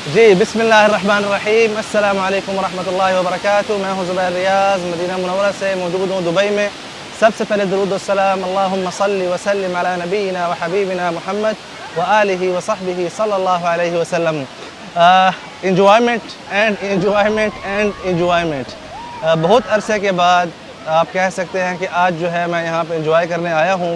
जी बिस्मिल्लाहिर्रहमानिर्रहीम, अस्सलाम वालेकुम वरहमतुल्लाहि वबरकातुहू। मैं हूँ ज़ुबैर रियाज़, मदीना मुनव्वरा से मौजूद हूँ दुबई में। सबसे पहले दुरूद व सलाम अल्लाहुम्मा सल्लि व सल्लिम अला नबीना व हबीबिना मुहम्मद व आलिहि व सहबिहि सल्लल्लाहु अलैहि वसल्लम। Enjoyment and enjoyment. बहुत अरसे के बाद आप कह सकते हैं कि आज जो है मैं यहाँ पे एंजॉय करने आया हूँ।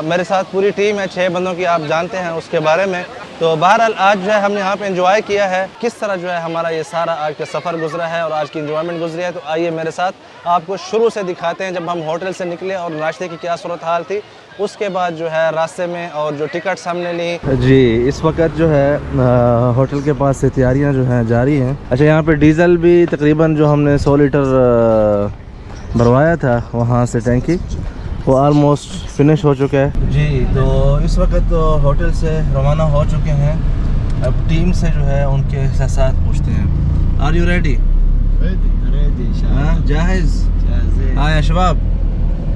मेरे साथ पूरी टीम है, 6 बंदों की, आप जानते हैं उसके बारे में। तो बहरहाल आज जो है हमने यहाँ पे एंजॉय किया है। किस तरह जो है हमारा ये सारा आज का सफ़र गुजरा है और आज की एंजॉयमेंट गुजरी है, तो आइए मेरे साथ आपको शुरू से दिखाते हैं जब हम होटल से निकले और नाश्ते की क्या सूरत हाल थी, उसके बाद जो है रास्ते में और जो टिकट्स हमने ली। जी इस वक्त जो है होटल के पास से तैयारियां जो हैं जारी हैं। अच्छा, यहाँ पे डीज़ल भी तकरीबन जो हमने 100 लीटर भरवाया था वहाँ से टैंकी, वो ऑलमोस्ट फिनिश हो चुका है। जी तो इस वक्त तो होटल से रवाना हो चुके हैं। अब टीम से जो है उनके साथ पूछते हैं। Are you ready? रेडी जाहिज़? हाँ या शबाब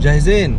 जाहिज़ीन?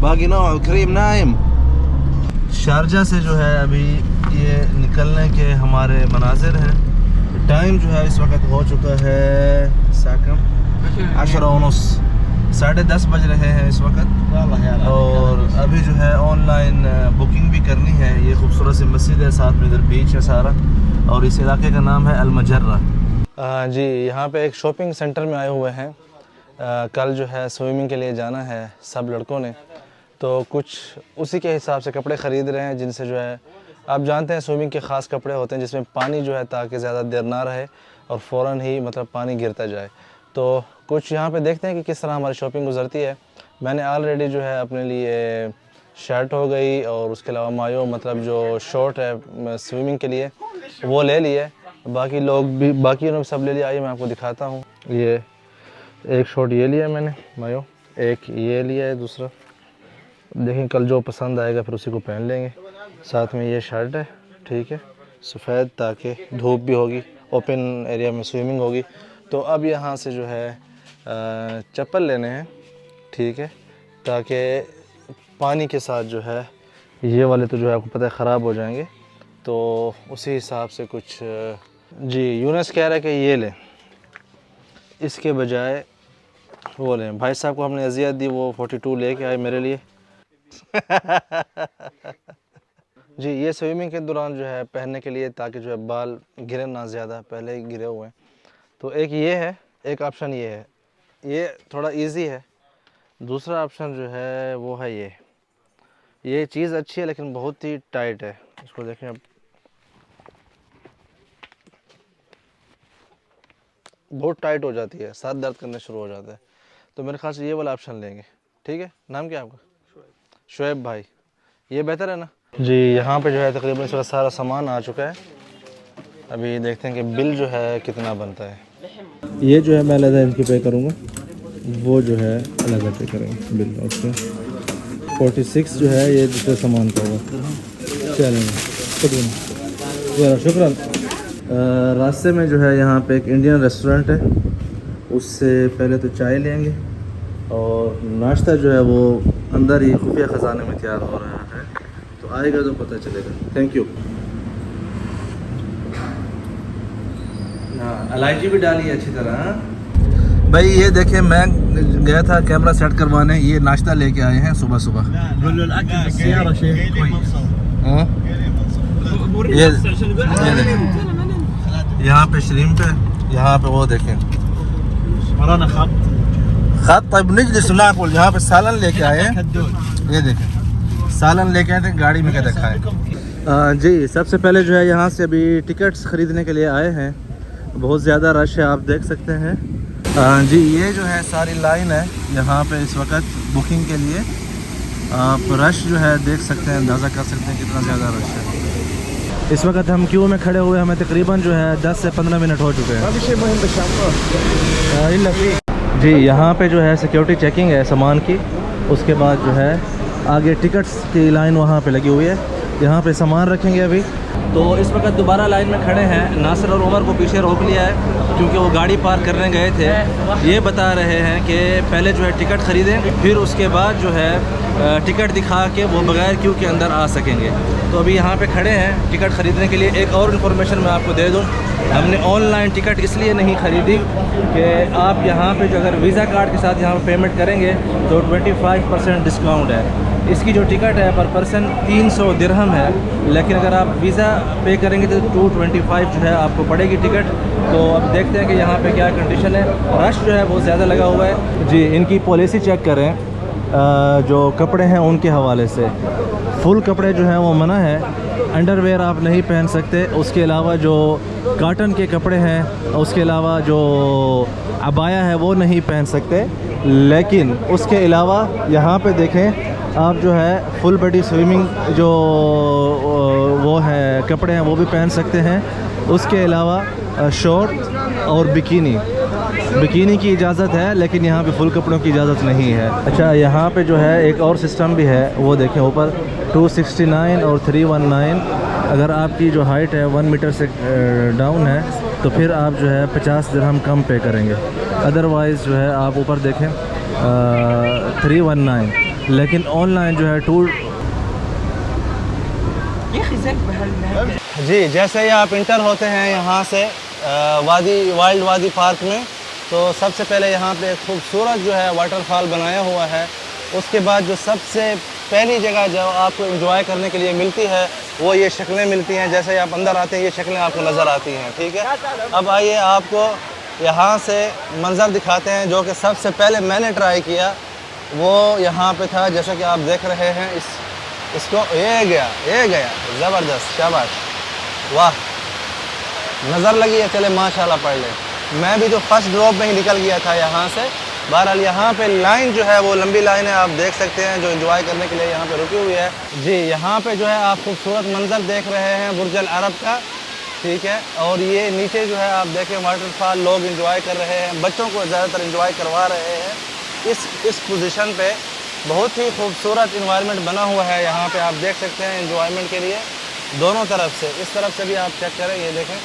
बाकी नौ करीम नाइम। शारजा से जो है अभी ये निकलने के हमारे मनाजिर हैं। टाइम जो है इस वक्त हो चुका है साकम 10:30, 10:30 बज रहे हैं इस वक्त। और अभी जो है ऑनलाइन बुकिंग भी करनी है। ये खूबसूरत सी मस्जिद है, साथ में इधर बीच है सारा, और इस इलाके का नाम है अल-मजर्रा। जी यहाँ पे एक शॉपिंग सेंटर में आए हुए हैं। कल जो है स्विमिंग के लिए जाना है सब लड़कों ने, तो कुछ उसी के हिसाब से कपड़े ख़रीद रहे हैं, जिनसे जो है आप जानते हैं स्विमिंग के ख़ास कपड़े होते हैं जिसमें पानी जो है ताकि ज़्यादा देर ना रहे और फ़ौरन ही मतलब पानी गिरता जाए। तो कुछ यहाँ पे देखते हैं कि किस तरह हमारी शॉपिंग गुजरती है। मैंने ऑलरेडी जो है अपने लिए शर्ट हो गई और उसके अलावा मायो मतलब जो शॉर्ट है स्विमिंग के लिए वो ले लिए। बाकी लोग भी बाकी लोग सब ले लिया। आइए मैं आपको दिखाता हूँ। ये एक शॉर्ट ये लिया मैंने मायो, एक ये लिया है दूसरा। देखें कल जो पसंद आएगा फिर उसी को पहन लेंगे। साथ में ये शर्ट है, ठीक है, सफ़ेद, ताकि धूप भी होगी, ओपन एरिया में स्विमिंग होगी। तो अब यहाँ से जो है चप्पल लेने हैं, ठीक है, ताकि पानी के साथ जो है ये वाले तो जो है आपको पता है ख़राब हो जाएंगे, तो उसी हिसाब से कुछ। जी यूनस कह रहा है कि ये लें, इसके बजाय वो लें। भाई साहब को हमने अजियत दी, वो 42 लेके आए मेरे लिए। जी ये स्विमिंग के दौरान जो है पहनने के लिए, ताकि जो है बाल गिरे ना ज़्यादा, पहले ही गिरे हुए हैं। तो एक ये है, एक ऑप्शन ये है, ये थोड़ा इजी है। दूसरा ऑप्शन जो है वो है ये चीज़ अच्छी है लेकिन बहुत ही टाइट है। इसको देखें, अब बहुत टाइट हो जाती है, साथ दर्द करने शुरू हो जाता है। तो मेरे ख्याल से ये वाला ऑप्शन लेंगे, ठीक है। नाम क्या है आपका? शुएब भाई। ये बेहतर है ना? जी यहाँ पे जो है तकरीबन इस वक्त सारा सामान आ चुका है। अभी देखते हैं कि बिल जो है कितना बनता है। ये जो है मैं अलग इनकी पे करूँगा, वो जो है अलग पे करेंगे बिल। ओके 46 जो है ये दूसरे सामान का होगा। चलेंगे, शुक्रिया। रास्ते में जो है यहाँ पे एक इंडियन रेस्टोरेंट है, उससे पहले तो चाय लेंगे और नाश्ता जो है वो अंदर ही खुफिया ख़जाने में तैयार हो रहा है, तो आएगा तो पता चलेगा। Thank you. हाँ इलायची भी डाली है अच्छी तरह। भाई ये देखें, मैं गया था कैमरा सेट करवाने, ये नाश्ता लेके आए हैं सुबह सुबह। हाँ ये यहाँ पे श्रीम्प है, यहाँ पे वो देखें खत। तब निजलिस नाकुल, यहाँ पे सालन लेके आए हैं। ये देखें सालन लेके आए थे, गाड़ी में क्या देखा है। जी सबसे पहले जो है यहाँ से अभी टिकट्स ख़रीदने के लिए आए हैं। बहुत ज़्यादा रश है, आप देख सकते हैं। जी ये जो है सारी लाइन है यहाँ पे इस वक्त बुकिंग के लिए। आप रश जो है देख सकते हैं, अंदाज़ा कर सकते हैं कितना ज़्यादा रश है। इस वक्त हम क्यू में खड़े हुए, हमें तकरीबन जो है 10 से 15 मिनट हो चुके हैं। जी यहाँ पे जो है सिक्योरिटी चेकिंग है सामान की, उसके बाद जो है आगे टिकट्स की लाइन वहाँ पे लगी हुई है। यहाँ पे सामान रखेंगे अभी। तो इस वक्त दोबारा लाइन में खड़े हैं। नासिर और उमर को पीछे रोक लिया है क्योंकि वो गाड़ी पार्क करने गए थे। ये बता रहे हैं कि पहले जो है टिकट ख़रीदें, फिर उसके बाद जो है टिकट दिखा के वो बगैर क्यू के अंदर आ सकेंगे। तो अभी यहाँ पे खड़े हैं टिकट ख़रीदने के लिए। एक और इन्फॉर्मेशन मैं आपको दे दूँ, हमने ऑनलाइन टिकट इसलिए नहीं ख़रीदी कि आप यहाँ पे जो अगर वीज़ा कार्ड के साथ यहाँ पे पेमेंट करेंगे तो 25% डिस्काउंट है। इसकी जो टिकट है पर पर्सन 300 दिरहम है, लेकिन अगर आप वीज़ा पे करेंगे तो 225 जो है आपको पड़ेगी टिकट। तो अब देखते हैं कि यहाँ पे क्या कंडीशन है। रश जो है बहुत ज़्यादा लगा हुआ है जी। इनकी पॉलिसी चेक करें, जो कपड़े हैं उनके हवाले से फुल कपड़े जो हैं वो मना है, अंडरवेयर आप नहीं पहन सकते। उसके अलावा जो कॉटन के कपड़े हैं, उसके अलावा जो अबाया है वो नहीं पहन सकते। लेकिन उसके अलावा यहाँ पे देखें आप जो है फुल बॉडी स्विमिंग जो वो है कपड़े हैं वो भी पहन सकते हैं। उसके अलावा शॉर्ट और बिकिनी की इजाज़त है, लेकिन यहाँ पे फुल कपड़ों की इजाज़त नहीं है। अच्छा, यहाँ पे जो है एक और सिस्टम भी है, वो देखें ऊपर 269 और 319। अगर आपकी जो हाइट है 1 मीटर से डाउन है तो फिर आप जो है 50 दिरहम कम पे करेंगे। अदरवाइज़ जो है आप ऊपर देखें 319, लेकिन ऑनलाइन जो है जी। जैसे ही आप इंटर होते हैं यहाँ से वाइल्ड वादी पार्क में, तो सबसे पहले यहाँ पे एक खूबसूरत जो है वाटरफॉल बनाया हुआ है। उसके बाद जो सबसे पहली जगह जो आपको एंजॉय करने के लिए मिलती है वो ये शक्लें मिलती हैं। जैसे ही आप अंदर आते हैं ये शक्लें आपको नज़र आती हैं, ठीक है। अब आइए आपको यहाँ से मंज़र दिखाते हैं जो कि सबसे पहले मैंने ट्राई किया वो यहाँ पे था। जैसा कि आप देख रहे हैं इसको ये गया ज़बरदस्त, शाबाश, वाह, नज़र लगी है। चले माशाल्लाह पढ़ ले। मैं भी तो फर्स्ट ड्रॉप में ही निकल गया था यहाँ से। बहरहाल यहाँ पे लाइन जो है वो लंबी लाइन है, आप देख सकते हैं, जो एंजॉय करने के लिए यहाँ पे रुकी हुई है जी। यहाँ पे जो है आप खूबसूरत मंजर देख रहे हैं बुर्ज अल अरब का, ठीक है। और ये नीचे जो है आप देखें वाटरफॉल, लोग एंजॉय कर रहे हैं, बच्चों को ज़्यादातर एंजॉय करवा रहे हैं। इस पोजीशन पे बहुत ही खूबसूरत इन्वायरमेंट बना हुआ है। यहाँ पे आप देख सकते हैं एंजॉयमेंट के लिए दोनों तरफ से, इस तरफ से भी आप चेक करें, ये देखें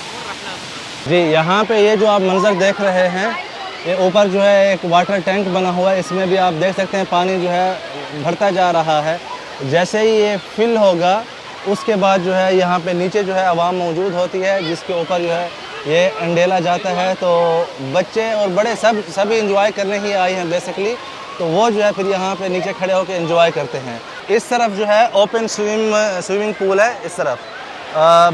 जी। यहाँ पे ये जो आप मंजर देख रहे हैं, ये ऊपर जो है एक वाटर टैंक बना हुआ है, इसमें भी आप देख सकते हैं पानी जो है भरता जा रहा है। जैसे ही ये फिल होगा उसके बाद जो है यहाँ पे नीचे जो है आवाम मौजूद होती है, जिसके ऊपर जो है ये अंडेला जाता है। तो बच्चे और बड़े सभी इंजॉय करने ही आए हैं बेसिकली। तो वो जो है फिर यहाँ पे नीचे खड़े होकर एंजॉय करते हैं। इस तरफ जो है ओपन स्विमिंग पूल है, इस तरफ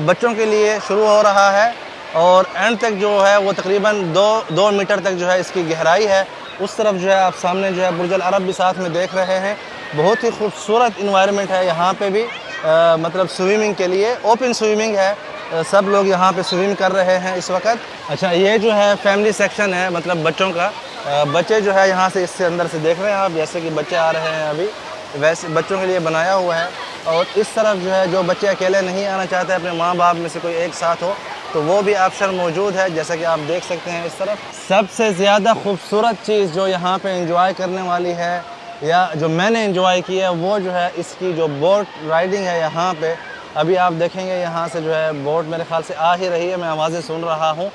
बच्चों के लिए शुरू हो रहा है और एंड तक जो है वो तकरीबन 2 मीटर तक जो है इसकी गहराई है। उस तरफ जो है आप सामने जो है बुर्ज अल अरब भी साथ में देख रहे हैं। बहुत ही खूबसूरत इन्वायरमेंट है यहाँ पे भी, मतलब स्विमिंग के लिए ओपन स्विमिंग है। सब लोग यहाँ पे स्विमिंग कर रहे हैं इस वक्त। अच्छा, ये जो है फैमिली सेक्शन है, मतलब बच्चों का। बच्चे जो है यहाँ से इससे अंदर से देख रहे हैं आप, जैसे कि बच्चे आ रहे हैं अभी, वैसे बच्चों के लिए बनाया हुआ है। और इस तरफ जो है जो बच्चे अकेले नहीं आना चाहते, अपने माँ बाप में से कोई एक साथ हो, तो वो भी ऑप्शन मौजूद है, जैसा कि आप देख सकते हैं इस तरफ। सबसे ज़्यादा खूबसूरत चीज़ जो यहाँ पे एंजॉय करने वाली है, या जो मैंने एंजॉय की है, वो जो है इसकी जो बोट राइडिंग है यहाँ पे। अभी आप देखेंगे यहाँ से जो है बोट मेरे ख्याल से आ ही रही है, मैं आवाज़ें सुन रहा हूँ।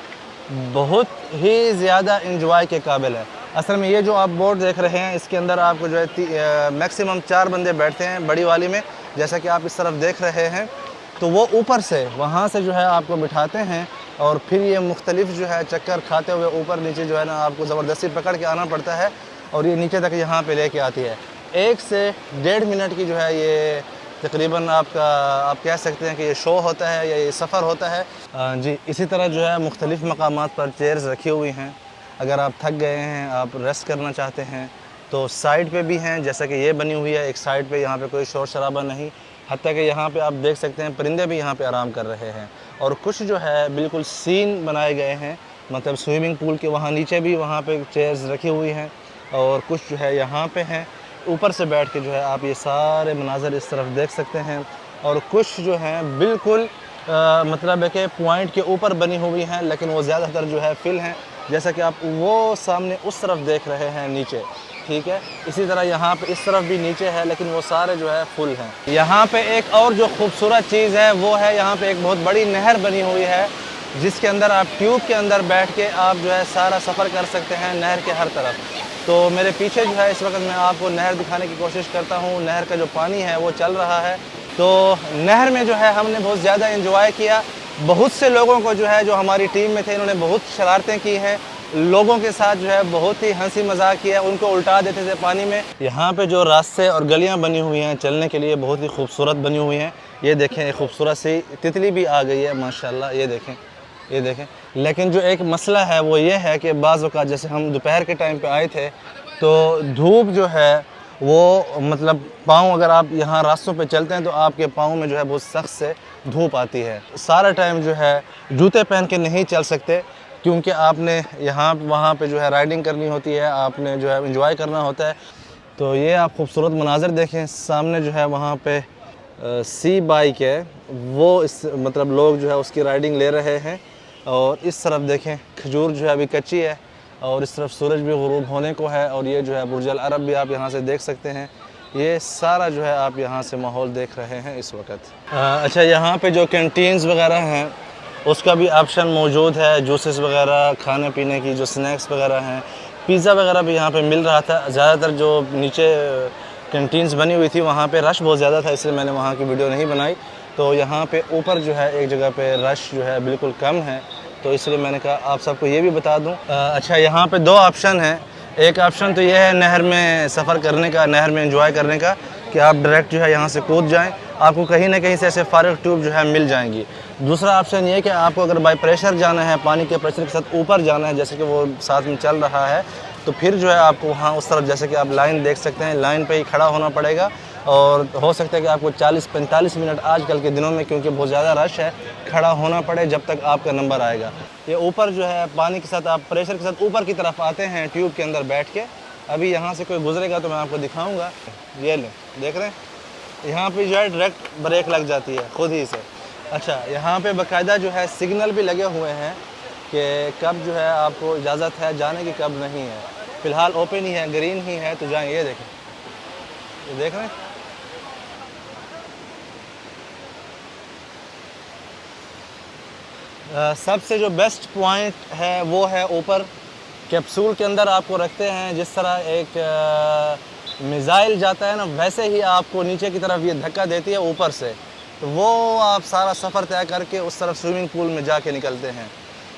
बहुत ही ज़्यादा एंजॉय के काबिल है। असल में ये जो आप बोट देख रहे हैं, इसके अंदर आपको जो है मैक्सिमम 4 बंदे बैठते हैं बड़ी वाली में, जैसा कि आप इस तरफ देख रहे हैं। तो वो ऊपर से वहाँ से जो है आपको बिठाते हैं और फिर ये मुख्तलिफ जो है चक्कर खाते हुए ऊपर नीचे जो है ना आपको ज़बरदस्ती पकड़ के आना पड़ता है और ये नीचे तक यहाँ पे लेके आती है। 1 से 1.5 मिनट की जो है ये तकरीबन आप कह सकते हैं कि ये शो होता है या ये सफ़र होता है जी। इसी तरह जो है मुख्तलिफ़ मकामात पर चेयर्स रखी हुई हैं। अगर आप थक गए हैं, आप रेस्ट करना चाहते हैं, तो साइड पे भी हैं, जैसा कि ये बनी हुई है एक साइड पे। यहाँ पे कोई शोर शराबा नहीं, हत्ता कि यहाँ पे आप देख सकते हैं परिंदे भी यहाँ पे आराम कर रहे हैं। और कुछ जो है बिल्कुल सीन बनाए गए हैं, मतलब स्विमिंग पूल के वहाँ नीचे भी वहाँ पे चेयर्स रखी हुई हैं और कुछ जो है यहाँ पे हैं। ऊपर से बैठ के जो है आप ये सारे मनाज़र इस तरफ देख सकते हैं। और कुछ जो हैं बिल्कुल मतलब है कि पॉइंट के ऊपर बनी हुई हैं, लेकिन वो ज़्यादातर जो है फिल हैं, जैसा कि आप वो सामने उस तरफ देख रहे हैं नीचे, ठीक है। इसी तरह यहाँ पे इस तरफ भी नीचे है, लेकिन वो सारे जो है फुल हैं। यहाँ पे एक और जो खूबसूरत चीज़ है वो है यहाँ पे एक बहुत बड़ी नहर बनी हुई है, जिसके अंदर आप ट्यूब के अंदर बैठ के आप जो है सारा सफ़र कर सकते हैं नहर के हर तरफ। तो मेरे पीछे जो है इस वक्त मैं आपको नहर दिखाने की कोशिश करता हूँ। नहर का जो पानी है वो चल रहा है। तो नहर में जो है हमने बहुत ज़्यादा एंजॉय किया। बहुत से लोगों को जो है जो हमारी टीम में थे इन्होंने बहुत शरारतें की हैं, लोगों के साथ जो है बहुत ही हंसी मजाक किया, उनको उल्टा देते थे पानी में। यहाँ पे जो रास्ते और गलियाँ बनी हुई हैं चलने के लिए बहुत ही खूबसूरत बनी हुई हैं। ये देखें, एक खूबसूरत सी तितली भी आ गई है माशाल्लाह, ये देखें, ये देखें। लेकिन जो एक मसला है वो ये है कि बाज़ औक़ात जैसे हम दोपहर के टाइम पे आए थे तो धूप जो है वो मतलब पाँव अगर आप यहाँ रास्तों पे चलते हैं तो आपके पाँव में जो है बहुत सख्त से धूप आती है। सारा टाइम जो है जूते पहन के नहीं चल सकते, क्योंकि आपने यहाँ वहाँ पे जो है राइडिंग करनी होती है, आपने जो है एंजॉय करना होता है। तो ये आप खूबसूरत मनाज़र देखें, सामने जो है वहाँ पे सी बाइक है, वो इस मतलब लोग जो है उसकी राइडिंग ले रहे हैं। और इस तरफ देखें खजूर जो है अभी कच्ची है, और इस तरफ सूरज भी ग़ुरूब होने को है। और ये जो है बुर्ज अल अरब भी आप यहाँ से देख सकते हैं। ये सारा जो है आप यहाँ से माहौल देख रहे हैं इस वक्त। अच्छा, यहाँ पे जो कैंटीन्स वगैरह हैं उसका भी ऑप्शन मौजूद है, जूसेस वगैरह, खाने पीने की जो स्नैक्स वगैरह हैं, पिज़्ज़ा वगैरह भी यहाँ पे मिल रहा था। ज़्यादातर जो नीचे कैंटीन्स बनी हुई थी वहाँ पे रश बहुत ज़्यादा था, इसलिए मैंने वहाँ की वीडियो नहीं बनाई। तो यहाँ पे ऊपर जो है एक जगह पे रश जो है बिल्कुल कम है, तो इसलिए मैंने कहा आप सबको ये भी बता दूँ। अच्छा, यहाँ पे दो ऑप्शन हैं। एक ऑप्शन तो ये है नहर में सफ़र करने का, नहर में एंजॉय करने का, कि आप डायरेक्ट जो है यहाँ से कूद जाएं, आपको कहीं ना कहीं से ऐसे फारग ट्यूब जो है मिल जाएंगी। दूसरा ऑप्शन ये है कि आपको अगर बाई प्रेशर जाना है, पानी के प्रेशर के साथ ऊपर जाना है, जैसे कि वो साथ में चल रहा है, तो फिर जो है आपको वहाँ उस तरफ, जैसे कि आप लाइन देख सकते हैं, लाइन पे ही खड़ा होना पड़ेगा। और हो सकता है कि आपको 40-45 मिनट आजकल के दिनों में, क्योंकि बहुत ज़्यादा रश है, खड़ा होना पड़े जब तक आपका नंबर आएगा। ये ऊपर जो है पानी के साथ आप प्रेशर के साथ ऊपर की तरफ आते हैं ट्यूब के अंदर बैठ के। अभी यहाँ से कोई गुजरेगा तो मैं आपको दिखाऊँगा। ये लें, देख रहे हैं, यहाँ पे जो है डायरेक्ट ब्रेक लग जाती है खुद ही से। अच्छा, यहाँ पे बाकायदा जो है सिग्नल भी लगे हुए हैं कि कब जो है आपको इजाज़त है जाने की, कब नहीं है। फ़िलहाल ओपन ही है, ग्रीन ही है, तो जाएँ। ये देखें, ये देख रहे हैं। सबसे जो बेस्ट पॉइंट है वो है ऊपर कैप्सूल के अंदर आपको रखते हैं। जिस तरह एक मिज़ाइल जाता है ना, वैसे ही आपको नीचे की तरफ ये धक्का देती है ऊपर से, तो वो आप सारा सफ़र तय करके उस तरफ स्विमिंग पूल में जाके निकलते हैं।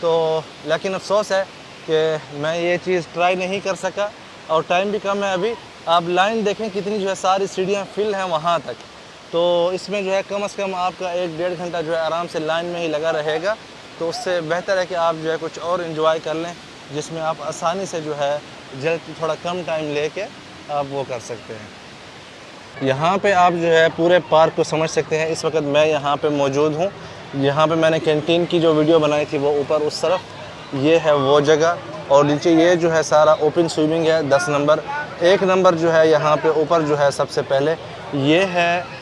तो लेकिन अफसोस है कि मैं ये चीज़ ट्राई नहीं कर सका, और टाइम भी कम है अभी। आप लाइन देखें कितनी जो है, सारी सीढ़ियाँ फिल हैं वहाँ तक। तो इसमें जो है कम से कम आपका 1-1.5 घंटा जो है आराम से लाइन में ही लगा रहेगा। तो उससे बेहतर है कि आप जो है कुछ और एंजॉय कर लें, जिसमें आप आसानी से जो है जल्द थोड़ा कम टाइम लेके आप वो कर सकते हैं। यहाँ पे आप जो है पूरे पार्क को समझ सकते हैं। इस वक्त मैं यहाँ पे मौजूद हूँ। यहाँ पे मैंने कैंटीन की जो वीडियो बनाई थी वो ऊपर उस तरफ, ये है वो जगह, और नीचे ये जो है सारा ओपन स्विमिंग है। 10 नंबर, 1 नंबर जो है यहाँ पे ऊपर जो है सबसे पहले ये है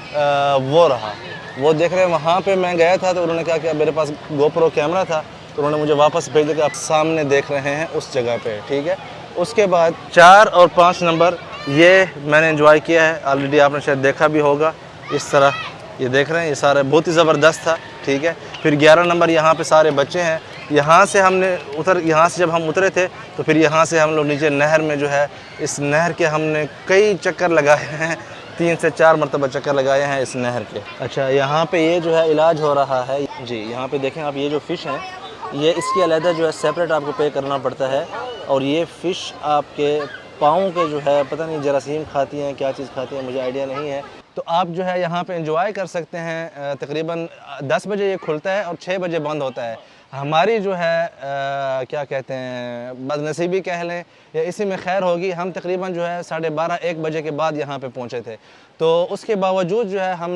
वो रहा, वो देख रहे हैं। वहाँ पे मैं गया था तो उन्होंने कहा कि मेरे पास गोप्रो कैमरा था, तो उन्होंने मुझे वापस भेज दिया कि आप सामने देख रहे हैं उस जगह पे, ठीक है। उसके बाद 4 और 5 नंबर ये मैंने एंजॉय किया है, ऑलरेडी आपने शायद देखा भी होगा। इस तरह ये देख रहे हैं, ये सारा बहुत ही ज़बरदस्त था, ठीक है। फिर 11 नंबर यहाँ पे सारे बच्चे हैं। यहाँ से यहाँ से जब हम उतरे थे तो फिर यहाँ से हम लोग नीचे नहर में जो है, इस नहर के हमने कई चक्कर लगाए हैं, 3 से 4 मरतबा चक्कर लगाए हैं इस नहर के। अच्छा, यहाँ पे ये जो है इलाज हो रहा है जी। यहाँ पे देखें आप, ये जो फ़िश हैं, ये इसकी अलहदा जो है सेपरेट आपको पे करना पड़ता है। और ये फ़िश आपके पाँव के जो है पता नहीं जरासीम खाती हैं, क्या चीज़ खाती हैं, मुझे आइडिया नहीं है। तो आप जो है यहाँ पे एंजॉय कर सकते हैं। तकरीबन 10 बजे ये खुलता है और 6 बजे बंद होता है। हमारी जो है क्या कहते हैं, बदनसीबी कह लें या इसी में खैर होगी, हम तकरीबन जो है 12:30-1 बजे के बाद यहाँ पे पहुँचे थे। तो उसके बावजूद जो है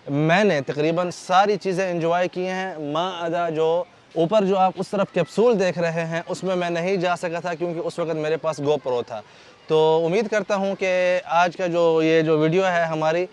मैंने तकरीबन सारी चीज़ें एंजॉय की हैं। माअदा जो ऊपर जो आप उस तरफ कैप्सूल देख रहे हैं उसमें मैं नहीं जा सका था, क्योंकि उस वक्त मेरे पास गोप्रो था। तो उम्मीद करता हूँ कि आज का जो वीडियो है हमारी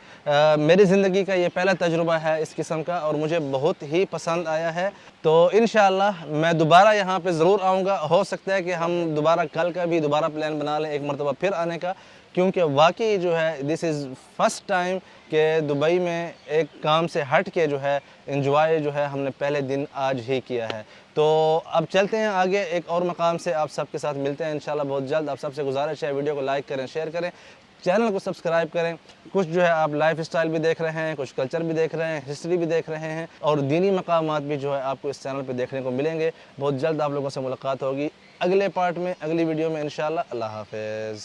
मेरी ज़िंदगी का ये पहला तजुर्बा है इस किस्म का और मुझे बहुत ही पसंद आया है। तो इंशाअल्लाह मैं दोबारा यहाँ पे ज़रूर आऊँगा। हो सकता है कि हम दोबारा कल का भी दोबारा प्लान बना लें एक मरतबा फिर आने का, क्योंकि वाकई जो है दिस इज़ फ़र्स्ट टाइम कि दुबई में एक काम से हट के जो है एंजॉय जो है हमने पहले दिन आज ही किया है। तो अब चलते हैं आगे, एक और मकाम से आप सबके साथ मिलते हैं इंशाल्लाह बहुत जल्द। आप सबसे गुजारिश है वीडियो को लाइक करें, शेयर करें, चैनल को सब्सक्राइब करें। कुछ जो है आप लाइफ स्टाइल भी देख रहे हैं, कुछ कल्चर भी देख रहे हैं, हिस्ट्री भी देख रहे हैं और दीनी मकामात भी जो है आपको इस चैनल पे देखने को मिलेंगे। बहुत जल्द आप लोगों से मुलाकात होगी अगले पार्ट में, अगली वीडियो में इंशाल्लाह। अल्लाह हाफ़िज़।